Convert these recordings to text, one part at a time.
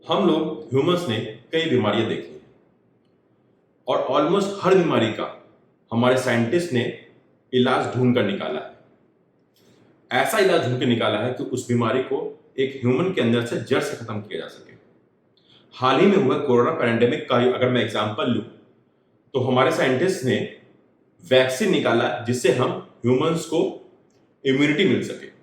हम लोग ह्यूमंस ने कई बीमारियां देखी हैं और ऑलमोस्ट हर बीमारी का हमारे साइंटिस्ट ने इलाज ढूंढ कर निकाला है। ऐसा इलाज ढूंढ कर निकाला है कि उस बीमारी को एक ह्यूमन के अंदर से जड़ से खत्म किया जा सके। हाल ही में हुआ कोरोना पैंडेमिक का अगर मैं एग्जांपल लूं तो हमारे साइंटिस्ट ने वैक्सीन निकाला जिससे हम ह्यूमंस को इम्यूनिटी मिल सके।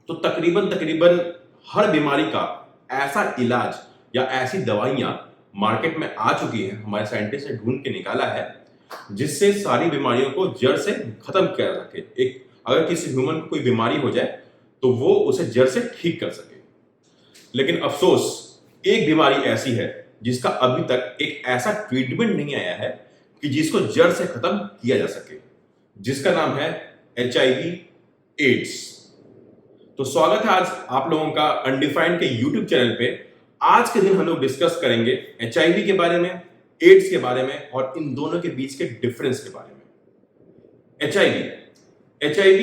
तो तकरीबन तकरीबन हर बीमारी का ऐसा इलाज या ऐसी दवाइयां मार्केट में आ चुकी हैं, हमारे साइंटिस्ट ने ढूंढ के निकाला है जिससे सारी बीमारियों को जड़ से खत्म किया जा सके। एक अगर किसी ह्यूमन को कोई बीमारी हो जाए तो वो उसे जड़ से ठीक कर सके। लेकिन अफसोस एक बीमारी ऐसी है जिसका अभी तक एक ऐसा ट्रीटमेंट नहीं आया है कि जिसको जड़ से खत्म किया जा सके, जिसका नाम है HIV एड्स। तो स्वागत है आज आप लोगों का अनडिफाइंड के यूट्यूब चैनल पे। आज के दिन हम लोग डिस्कस करेंगे HIV के बारे में, एड्स के बारे में और इन दोनों के बीच के डिफरेंस के बारे में। HIV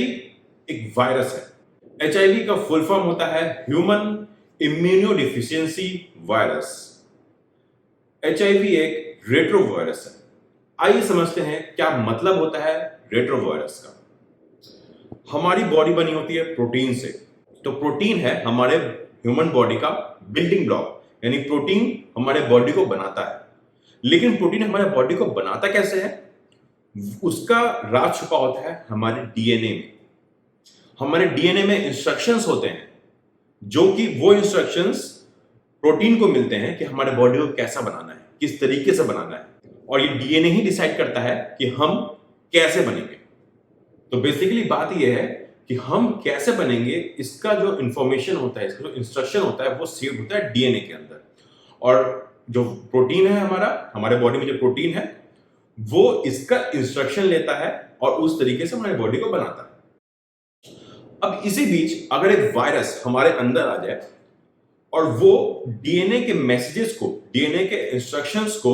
एक वायरस है। HIV का फुल फॉर्म होता है ह्यूमन इम्यूनोडिफिशियंसी वायरस। HIV एक रेट्रो वायरस है। आइए समझते हैं क्या मतलब होता है रेट्रो वायरस का। हमारी बॉडी बनी होती है प्रोटीन से। तो प्रोटीन है हमारे ह्यूमन बॉडी का बिल्डिंग ब्लॉक, यानी प्रोटीन हमारे बॉडी को बनाता है। लेकिन प्रोटीन हमारे बॉडी को बनाता कैसे है, उसका राज छुपा होता है हमारे डीएनए में। हमारे डीएनए में इंस्ट्रक्शंस होते हैं जो कि वो इंस्ट्रक्शंस प्रोटीन को मिलते हैं कि हमारे बॉडी को कैसा बनाना है, किस तरीके से बनाना है, और ये डीएनए ही डिसाइड करता है कि हम कैसे बनेंगे। तो बेसिकली बात यह है कि हम कैसे बनेंगे, इसका जो इंफॉर्मेशन होता है, इसका जो इंस्ट्रक्शन होता है वो सेव होता है डीएनए के अंदर। और जो प्रोटीन है हमारे बॉडी में जो प्रोटीन है वो इसका इंस्ट्रक्शन लेता है और उस तरीके से हमारी बॉडी को बनाता है। अब इसी बीच अगर एक वायरस हमारे अंदर आ जाए और वो डीएनए के मैसेजेस को, डीएनए के इंस्ट्रक्शंस को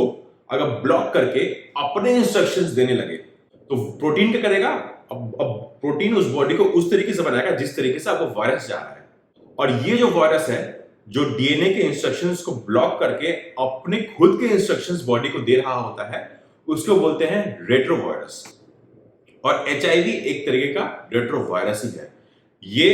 अगर ब्लॉक करके अपने इंस्ट्रक्शंस देने लगे तो प्रोटीन क्या करेगा, अब प्रोटीन उस बॉडी को उस तरीके से बनाएगा जिस तरीके से आपको वायरस जा रहा है। और ये जो वायरस है जो डीएनए के इंस्ट्रक्शंस को ब्लॉक करके अपने खुद के इंस्ट्रक्शंस बॉडी को दे रहा होता है, उसको बोलते हैं रेट्रो वायरस। और HIV एक तरीके का रेट्रो वायरस ही है। ये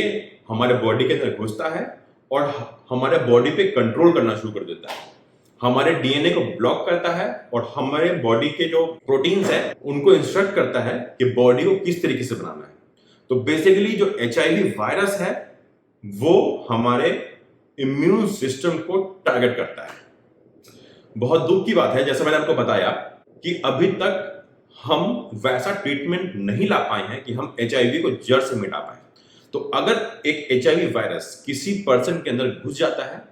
हमारे बॉडी के अंदर घुसता है और हमारे बॉडी पे कंट्रोल करना शुरू कर देता है, हमारे डीएनए को ब्लॉक करता है और हमारे बॉडी के जो प्रोटीन्स हैं उनको इंस्ट्रक्ट करता है कि बॉडी को किस तरीके से बनाना है। तो बेसिकली जो HIV वायरस है वो हमारे इम्यून सिस्टम को टारगेट करता है। बहुत दुख की बात है, जैसे मैंने आपको बताया कि अभी तक हम वैसा ट्रीटमेंट नहीं ला पाए हैं कि हम HIV को जड़ से मिटा पाए। तो अगर एक HIV वायरस किसी पर्सन के अंदर घुस जाता है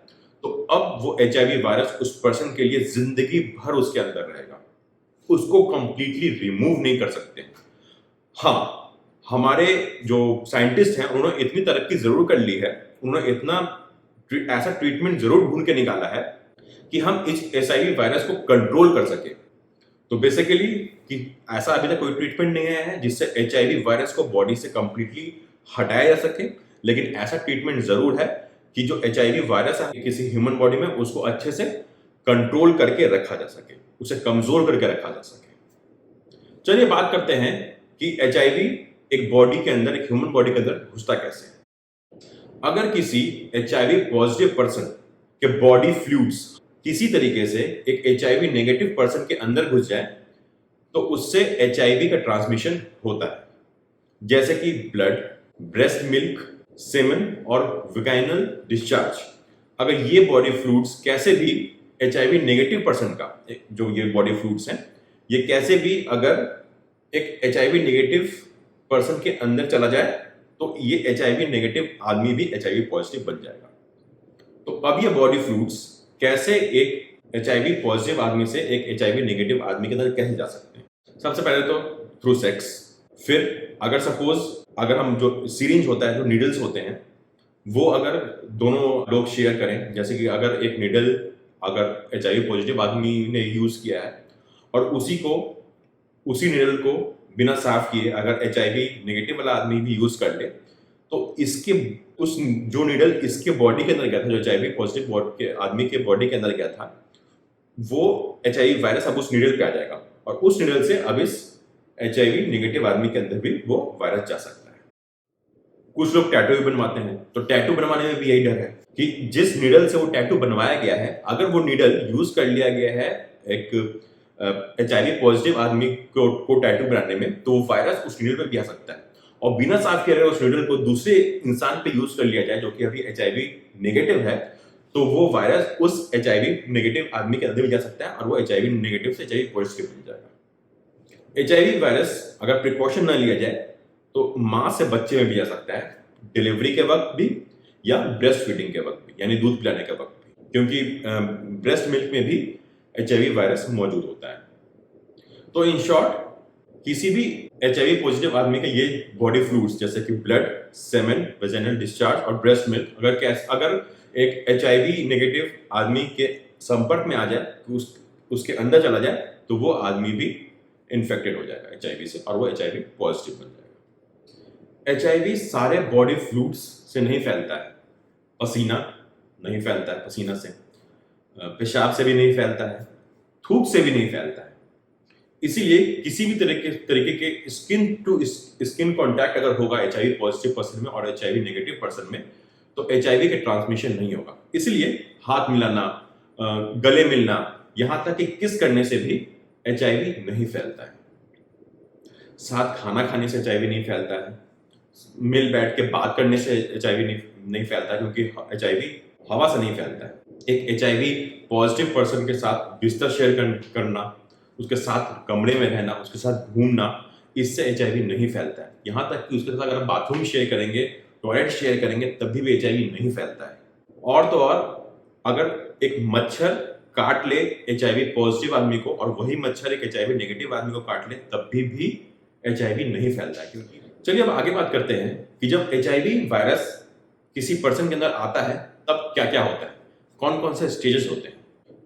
तो अब वो HIV वायरस उस पर्सन के लिए जिंदगी भर उसके अंदर रहेगा, उसको कंप्लीटली रिमूव नहीं कर सकते। हाँ, हमारे जो साइंटिस्ट हैं उन्होंने इतनी तरक्की जरूर कर ली है, उन्होंने इतना ऐसा ट्रीटमेंट जरूर ढूंढ के निकाला है कि हम इस HIV वायरस को कंट्रोल कर सके। तो बेसिकली कि ऐसा अभी तक कोई ट्रीटमेंट नहीं आया है जिससे HIV वायरस को बॉडी से कंप्लीटली हटाया जा सके, लेकिन ऐसा ट्रीटमेंट जरूर है कि जो HIV वायरस है किसी ह्यूमन बॉडी में उसको अच्छे से कंट्रोल करके रखा जा सके, उसे कमजोर करके रखा जा सके। चलिए बात करते हैं कि HIV एक बॉडी के अंदर, एक ह्यूमन बॉडी के अंदर घुसता कैसे है। अगर किसी HIV पॉजिटिव पर्सन के बॉडी फ्लूइड्स किसी तरीके से एक HIV नेगेटिव पर्सन के अंदर घुस जाए तो उससे HIV का ट्रांसमिशन होता है, जैसे कि ब्लड, ब्रेस्ट मिल्क, सेमन और वेजाइनल डिस्चार्ज। अगर ये बॉडी फ्लूइड्स कैसे भी HIV नेगेटिव पर्सन का, जो ये बॉडी फ्लूइड्स हैं, ये कैसे भी अगर एक HIV नेगेटिव पर्सन के अंदर चला जाए तो ये HIV नेगेटिव आदमी भी HIV पॉजिटिव बन जाएगा। तो अब ये बॉडी फ्लूइड्स कैसे एक HIV पॉजिटिव आदमी से एक HIV नेगेटिव आदमी के अंदर कैसे जा सकते हैं? सबसे पहले तो थ्रू सेक्स। फिर अगर सपोज अगर हम जो सीरिंज होता है, जो नीडल्स होते हैं, वो अगर दोनों लोग शेयर करें, जैसे कि अगर एक नीडल अगर HIV पॉजिटिव आदमी ने यूज किया है और उसी नीडल को बिना साफ किए अगर HIV नेगेटिव वाला आदमी भी यूज कर ले तो इसके उस जो नीडल इसके बॉडी के अंदर गया था, जो HIV पॉजिटिव के आदमी के बॉडी के अंदर गया था, वो HIV वायरस अब उस नीडल पे आ जाएगा और उस नीडल से अब इस HIV नेगेटिव आदमी के अंदर भी वो वायरस जा सकता है। कुछ लोग टैटू भी बनवाते हैं, तो टैटू बनवाने में भी यही डर है कि जिस नीडल से वो टैटू बनवाया गया है, अगर वो नीडल यूज कर लिया गया है एक HIV पॉजिटिव आदमी को टैटू बनाने में, तो वो वायरस उस नीडल पे भी आ सकता है और बिना साफ किए उस नीडल को दूसरे इंसान पे यूज कर लिया जाए जो कि अभी HIV नेगेटिव है, तो वो वायरस उस HIV नेगेटिव आदमी के अंदर भी जा सकता है और वो HIV नेगेटिव से HIV पॉजिटिव बन जाएगा। HIV वायरस अगर प्रिकॉशन ना लिया जाए तो मां से बच्चे में भी जा सकता है, डिलीवरी के वक्त भी या ब्रेस्ट फीडिंग के वक्त भी, यानी दूध पिलाने के वक्त भी, क्योंकि ब्रेस्ट मिल्क में भी HIV वायरस मौजूद होता है। तो इन शॉर्ट, किसी भी HIV पॉजिटिव आदमी के ये बॉडी फ्लूइड्स जैसे कि ब्लड, सेमेन, वेजाइनल डिस्चार्ज और ब्रेस्ट मिल्क अगर एक HIV नेगेटिव आदमी के संपर्क में आ जाए, तो उसके अंदर चला जाए, तो वो आदमी भी इन्फेक्टेड हो जाएगा HIV से और वो HIV पॉजिटिव बन जाएगा। HIV सारे बॉडी फ्लूइड्स से नहीं फैलता है, पसीना नहीं फैलता है, पसीना से, पेशाब से भी नहीं फैलता है, थूक से भी नहीं फैलता है। इसीलिए किसी भी तरीके के स्किन टू स्किन कांटेक्ट अगर होगा HIV पॉजिटिव पर्सन में और HIV नेगेटिव पर्सन में, तो HIV के ट्रांसमिशन नहीं होगा। इसलिए हाथ मिलाना, गले मिलना, यहां तक कि किस करने से भी HIV नहीं फैलता है। साथ खाना खाने से HIV नहीं फैलता है, मिल बैठ के बात करने से HIV नहीं फैलता, क्योंकि HIV हवा से नहीं फैलता है। एक HIV पॉजिटिव पर्सन के साथ बिस्तर शेयर करना, उसके साथ कमरे में रहना, उसके साथ घूमना, इससे HIV नहीं फैलता है। यहाँ तक कि उसके साथ अगर बाथरूम शेयर करेंगे, टॉयलेट शेयर करेंगे, तभी भी HIV नहीं फैलता है। और तो और, अगर एक मच्छर काट ले HIV पॉजिटिव आदमी को और वही मच्छर एक HIV नेगेटिव आदमी को काट ले, तब भी HIV नहीं फैलता है। क्योंकि चलिए अब आगे बात करते हैं कि जब HIV वायरस किसी पर्सन के अंदर आता है तब क्या क्या होता है, कौन कौन से स्टेजेस होते हैं।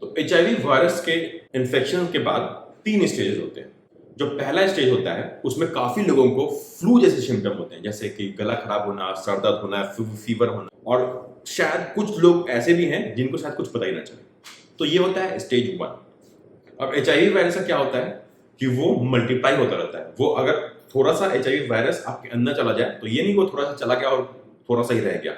तो HIV वायरस के इन्फेक्शन के बाद 3 स्टेजेस होते हैं। जो पहला स्टेज होता है उसमें काफी लोगों को फ्लू जैसे सिम्टम होते हैं, जैसे कि गला खराब होना, सर दर्द होना, फीवर होना, और शायद कुछ लोग ऐसे भी हैं जिनको शायद कुछ पता ही ना चले। तो ये होता है स्टेज 1। अब HIV वायरस का क्या होता है कि वो मल्टीप्लाई होता रहता है। वो अगर थोड़ा सा HIV वायरस आपके अंदर चला जाए, तो ये नहीं वो थोड़ा सा चला गया और थोड़ा सा ही रह गया,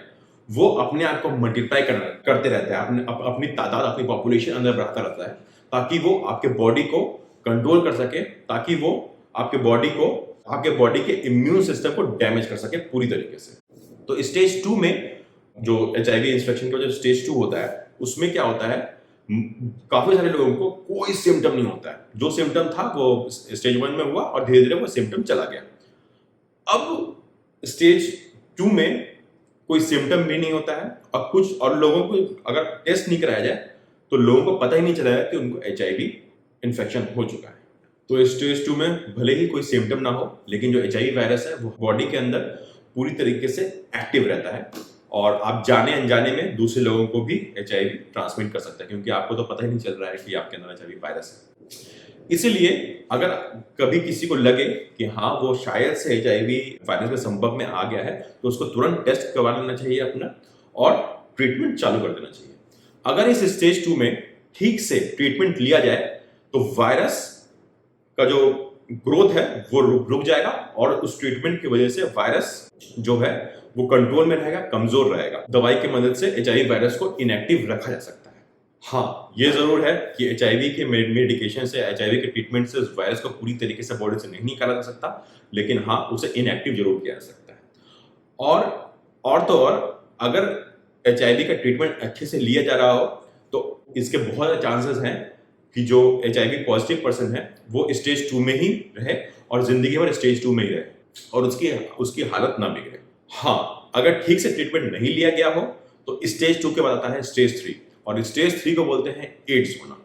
वो अपने आप को मल्टीप्लाई करते रहता है, अपनी तादाद, अपनी पॉपुलेशन अंदर बढ़ाता रहता है, ताकि वो आपके बॉडी को कंट्रोल कर सके, ताकि वो आपके बॉडी के इम्यून सिस्टम को डैमेज कर सके पूरी तरीके से। तो स्टेज 2 में जो HIV इन्फेक्शन का जो स्टेज 2 होता है, उसमें क्या होता है, काफी सारे लोगों को कोई सिम्टम नहीं होता है। जो सिम्टम था वो स्टेज 1 में हुआ और धीरे धीरे वो सिम्टम चला गया। अब स्टेज 2 में कोई सिम्टम भी नहीं होता है और लोगों को अगर टेस्ट नहीं कराया जाए तो लोगों को पता ही नहीं चला कि उनको HIV इन्फेक्शन हो चुका है। तो स्टेज 2 में भले ही कोई सिम्टम ना हो, लेकिन जो HIV वायरस है वो बॉडी के अंदर पूरी तरीके से एक्टिव रहता है और आप जाने अनजाने में दूसरे लोगों को भी HIV ट्रांसमिट कर सकता है, क्योंकि आपको तो पता ही नहीं चल रहा है कि आपके अंदर HIV वायरस है। इसीलिए अगर कभी किसी को लगे कि हाँ वो शायद से HIV वायरस के संपर्क में आ गया है, तो उसको तुरंत टेस्ट करवा लेना चाहिए अपना और ट्रीटमेंट चालू कर देना चाहिए। अगर इस स्टेज 2 में ठीक से ट्रीटमेंट लिया जाए तो वायरस का जो ग्रोथ है वो रुक जाएगा और उस ट्रीटमेंट की वजह से वायरस जो है वो कंट्रोल में रहेगा, कमजोर रहेगा। दवाई की मदद से HIV वायरस को इनएक्टिव रखा जा सकता है। हाँ, ये जरूर है कि HIV के मेडिकेशन से, HIV के ट्रीटमेंट से उस वायरस को पूरी तरीके से बॉडी से नहीं निकाला जा सकता, लेकिन हाँ उसे इनएक्टिव जरूर किया जा सकता है। और तो और, अगर HIV का ट्रीटमेंट अच्छे से लिया जा रहा हो तो इसके बहुत चांसेस हैं कि जो HIV पॉजिटिव पर्सन है वो स्टेज 2 में ही रहे और जिंदगी भर स्टेज 2 में ही रहे और उसकी हालत ना बिगड़े। हाँ, अगर ठीक से ट्रीटमेंट नहीं लिया गया हो तो स्टेज 2 के बाद आता है स्टेज 3, और स्टेज 3 को बोलते हैं एड्स होना।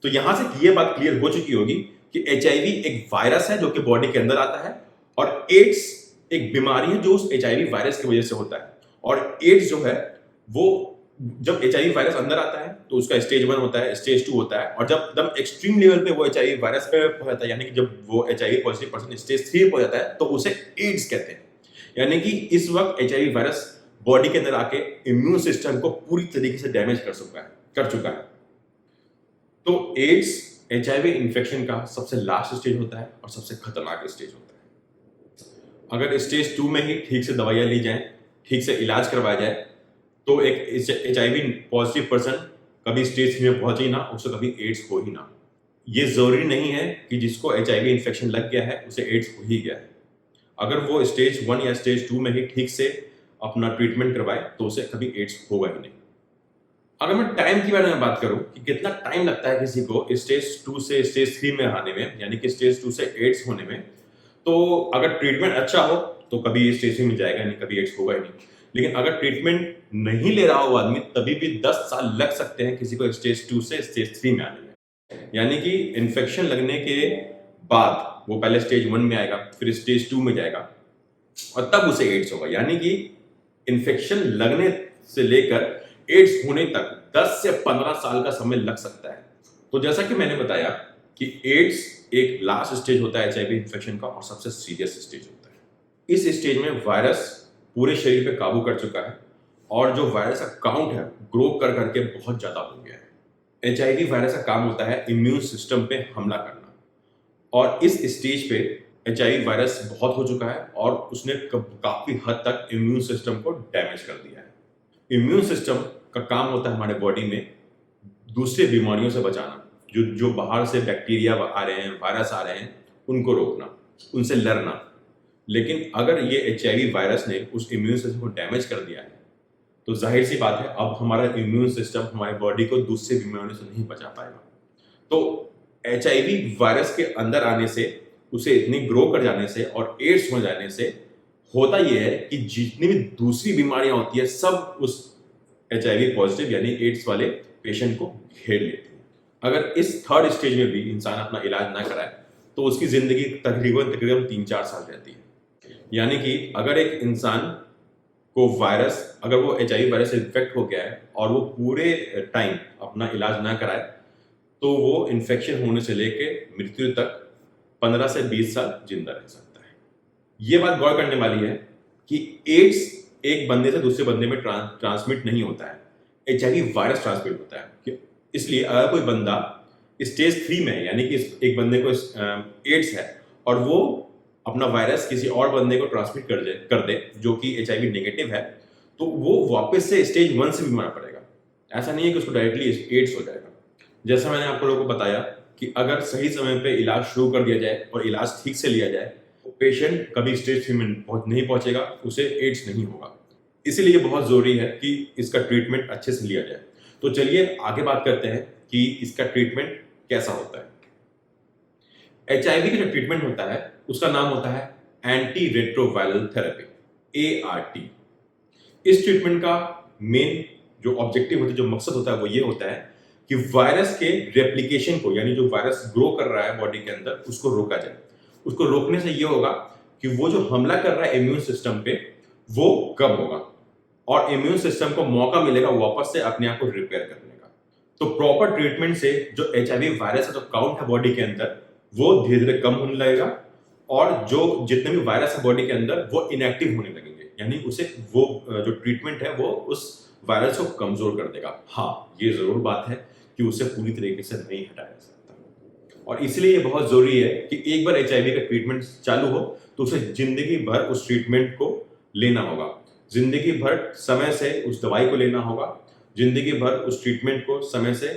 तो यहां से ये बात क्लियर हो चुकी होगी कि HIV एक वायरस है जो कि बॉडी के अंदर आता है और एड्स एक बीमारी है जो उस HIV वायरस की वजह से होता है। और एड्स जो है वो जब HIV वायरस अंदर आता है तो उसका स्टेज 1 होता है, स्टेज 2 होता है, और जब एकदम एक्सट्रीम लेवल पे वो HIV वायरस पे हो जाता है, यानी कि जब वो HIV पॉजिटिव पर्सन स्टेज 3 पे हो जाता है, तो उसे एड्स कहते हैं। यानी कि इस वक्त HIV वायरस बॉडी के अंदर आके इम्यून सिस्टम को पूरी तरीके से डैमेज कर चुका है। तो एड्स HIV इन्फेक्शन का सबसे लास्ट स्टेज होता है और सबसे खतरनाक स्टेज होता है। अगर स्टेज 2 में ही ठीक से दवाइयां ली जाएं, ठीक से इलाज करवाया जाए, तो एक HIV पॉजिटिव पर्सन कभी स्टेज 3 में पहुंचे ही ना, उसे कभी एड्स हो ही ना। ये जरूरी नहीं है कि जिसको HIV इन्फेक्शन लग गया है उसे एड्स हो ही गया है। अगर वो स्टेज 1 या स्टेज 2 में ही ठीक से अपना ट्रीटमेंट करवाए तो उसे कभी एड्स होगा ही नहीं। अगर मैं टाइम के बारे में बात करूं कि कितना टाइम लगता है किसी को स्टेज 2 से स्टेज 3 में आने में, यानी कि स्टेज 2 से एड्स होने में, तो अगर ट्रीटमेंट अच्छा हो तो कभी ये स्टेज 3 में जाएगा नहीं, कभी एड्स होगा ही नहीं। लेकिन अगर ट्रीटमेंट नहीं ले रहा हो आदमी, तभी भी 10 साल लग सकते हैं किसी को स्टेज 2 से स्टेज 3 में आने में। यानी कि इन्फेक्शन लगने के बाद वो पहले स्टेज 1 में आएगा, फिर स्टेज 2 में जाएगा और तब उसे एड्स होगा। यानी कि इन्फेक्शन लगने से लेकर एड्स होने तक 10 से 15 साल का समय लग सकता है। तो जैसा कि मैंने बताया कि एड्स एक लास्ट स्टेज होता है HIV इन्फेक्शन का और सबसे सीरियस स्टेज होता है। इस स्टेज में वायरस पूरे शरीर पे काबू कर चुका है और जो वायरस का काउंट है ग्रो कर करके बहुत ज्यादा हो गया है। HIV वायरस का काम होता है इम्यून सिस्टम पे हमला करना, और इस स्टेज पे HIV वायरस बहुत हो चुका है और उसने काफी हद तक इम्यून सिस्टम को डैमेज कर दिया है। इम्यून सिस्टम का काम होता है हमारे बॉडी में दूसरे बीमारियों से बचाना, जो बाहर से बैक्टीरिया आ रहे हैं, वायरस आ रहे हैं, उनको रोकना, उनसे लड़ना। लेकिन अगर ये HIV वायरस ने उस इम्यून सिस्टम को डैमेज कर दिया है तो जाहिर सी बात है अब हमारा इम्यून सिस्टम हमारी बॉडी को दूसरे बीमारियों से नहीं बचा पाएगा। तो HIV वायरस के अंदर आने से, उसे इतनी ग्रो कर जाने से और एड्स हो जाने से होता यह है कि जितनी भी दूसरी बीमारियां होती है सब उस HIV पॉजिटिव यानी एड्स वाले पेशेंट को घेर लेती है। अगर इस थर्ड स्टेज में भी इंसान अपना इलाज ना कराए तो उसकी जिंदगी तकरीबन 3-4 साल रहती है। यानी कि अगर एक इंसान को अगर वो HIV वायरस से इन्फेक्ट हो गया है और वो पूरे टाइम अपना इलाज ना कराए तो वो इन्फेक्शन होने से लेके मृत्यु तक 15 से 20 साल जिंदा रह सकता है। ये बात गौर करने वाली है कि एड्स एक बंदे से दूसरे बंदे में ट्रांसमिट नहीं होता है, HIV वायरस ट्रांसमिट होता है। इसलिए अगर कोई बंदा स्टेज 3 में, यानी कि एक बंदे को एड्स है और वो अपना वायरस किसी और बंदे को ट्रांसमिट कर दे जो कि HIV नेगेटिव है, तो वो वापस से स्टेज 1 से बीमार पड़ेगा। ऐसा नहीं है कि उसको डायरेक्टली एड्स हो जाएगा। जैसा मैंने आप लोगों को बताया कि अगर सही समय पे इलाज शुरू कर दिया जाए और इलाज ठीक से लिया जाए तो पेशेंट कभी स्टेज 3 में नहीं पहुंचेगा, उसे एड्स नहीं होगा। इसीलिए बहुत जरूरी है कि इसका ट्रीटमेंट अच्छे से लिया जाए। तो चलिए आगे बात करते हैं कि इसका ट्रीटमेंट कैसा होता है। HIV का जो ट्रीटमेंट होता है उसका नाम होता है एंटी रेट्रोवायरल थेरेपी, ART। इस ट्रीटमेंट का मेन जो ऑब्जेक्टिव होता है, जो मकसद होता है, वो ये होता है कि वायरस के रेप्लिकेशन को, यानी जो वायरस ग्रो कर रहा है बॉडी के अंदर, उसको रोका जाए। उसको रोकने से ये होगा कि वो जो हमला कर रहा है इम्यून सिस्टम पे वो कम होगा और इम्यून सिस्टम को मौका मिलेगा वापस से अपने आप को रिपेयर करने का। तो प्रॉपर ट्रीटमेंट से जो HIV वायरस का जो काउंट है बॉडी के अंदर वो धीरे धीरे कम होने लगेगा और जो जितने भी वायरस है बॉडी के अंदर वो इनएक्टिव होने लगेंगे। यानी उसे वो जो ट्रीटमेंट है वो उस वायरस को कमजोर कर देगा। हाँ, ये जरूर बात है कि उसे पूरी तरीके से नहीं हटाया जा सकता और इसलिए ये बहुत जरूरी है कि एक बार HIV का ट्रीटमेंट चालू हो तो उसे जिंदगी भर उस ट्रीटमेंट को लेना होगा, जिंदगी भर समय से उस दवाई को लेना होगा, जिंदगी भर उस ट्रीटमेंट को समय से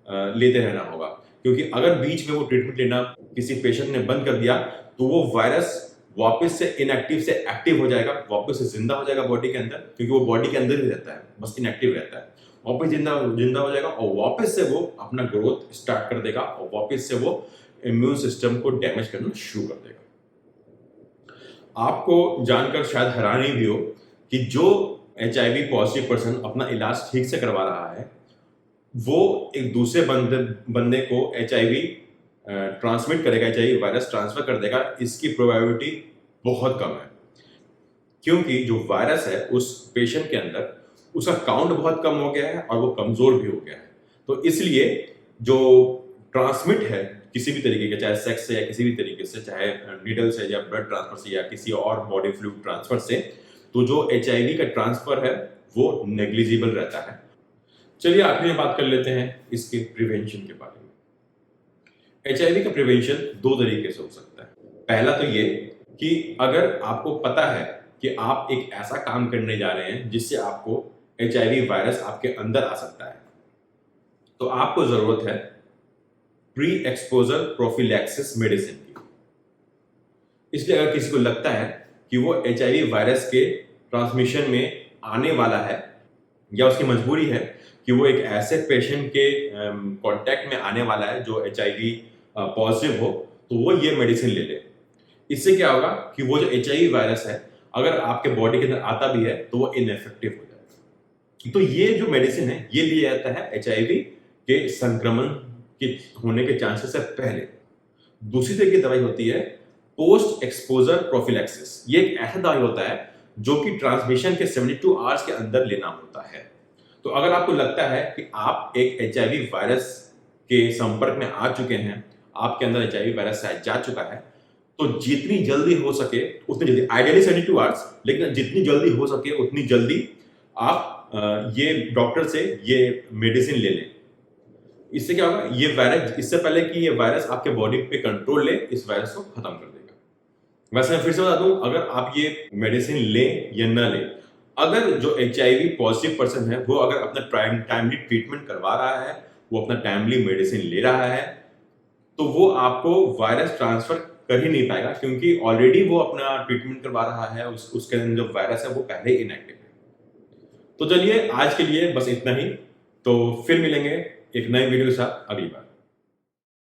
लेते रहना होगा। क्योंकि अगर बीच में वो ट्रीटमेंट लेना किसी पेशेंट ने बंद कर दिया तो वो वायरस वापस से इनएक्टिव से एक्टिव हो जाएगा, वापस से जिंदा हो जाएगा बॉडी के अंदर, क्योंकि वो बॉडी के अंदर ही रहता है, बस इनएक्टिव रहता है। वापस जिंदा हो जाएगा और वापस से वो अपना ग्रोथ स्टार्ट कर देगा और वापस से वो इम्यून सिस्टम को डैमेज करना शुरू कर देगा। आपको जानकर शायद हैरानी भी हो कि जो HIV पॉजिटिव पर्सन अपना इलाज ठीक से करवा रहा है वो एक दूसरे बंदे को HIV ट्रांसमिट करेगा, HIV वायरस ट्रांसफर कर देगा, इसकी प्रोबेबिलिटी बहुत कम है। क्योंकि जो वायरस है उस पेशेंट के अंदर उसका काउंट बहुत कम हो गया है और वो कमजोर भी हो गया है। तो इसलिए जो ट्रांसमिट है किसी भी तरीके के, चाहे सेक्स से या किसी भी तरीके से, चाहे नीडल से या ब्लड ट्रांसफर से या किसी और बॉडी फ्लूइड ट्रांसफर से, तो जो HIV का ट्रांसफर है वो नेग्लिजिबल रहता है। चलिए आखिरी में बात कर लेते हैं इसके प्रिवेंशन के बारे में। HIV का प्रिवेंशन दो तरीके से हो सकता है। पहला तो ये कि अगर आपको पता है कि आप एक ऐसा काम करने जा रहे हैं जिससे आपको HIV वायरस आपके अंदर आ सकता है, तो आपको जरूरत है प्री एक्सपोजर प्रोफिलैक्सिस मेडिसिन की। इसलिए अगर किसी को लगता है कि वो HIV वायरस के ट्रांसमिशन में आने वाला है या उसकी मजबूरी है कि वो एक ऐसे पेशेंट के कांटेक्ट में आने वाला है जो HIV पॉजिटिव हो, तो वो ये मेडिसिन ले ले। इससे क्या होगा कि वो जो HIV वायरस है अगर आपके बॉडी के अंदर आता भी है तो वो इनएफेक्टिव हो जाएगा। तो ये जो मेडिसिन है ये लिया जाता है HIV के संक्रमण के होने के चांसेस से पहले। दूसरी तरह की दवाई होती है पोस्ट एक्सपोजर प्रोफिलैक्सिस। ये एक ऐसा दवाई होता है जो कि ट्रांसमिशन के 72 आवर्स के अंदर लेना होता है। तो अगर आपको लगता है कि आप एक HIV वायरस के संपर्क में आ चुके हैं, आपके अंदर HIV वायरस शायद जा चुका है, तो जितनी जल्दी हो सके उतनी जल्दी, आइडियली 72 आवर्स, लेकिन जितनी जल्दी हो सके उतनी जल्दी आप ये डॉक्टर से ये मेडिसिन ले लें। इससे क्या होगा, ये वायरस, इससे पहले कि ये वायरस आपके बॉडी पे कंट्रोल ले, इस वायरस को खत्म कर देगा। वैसे मैं फिर से बता दूं, अगर आप ये मेडिसिन लें या ना लें, अगर जो HIV पॉजिटिव पर्सन है वो अगर अपना टाइमली ट्रीटमेंट करवा रहा है, वो अपना टाइमली मेडिसिन ले रहा है, तो वो आपको वायरस ट्रांसफर कर ही नहीं पाएगा, क्योंकि ऑलरेडी वो अपना ट्रीटमेंट करवा रहा है, उसके अंदर जो वायरस है वो पहले ही इनएक्टिव है। तो चलिए आज के लिए बस इतना ही, तो फिर मिलेंगे एक नए वीडियो के साथ अगली बार।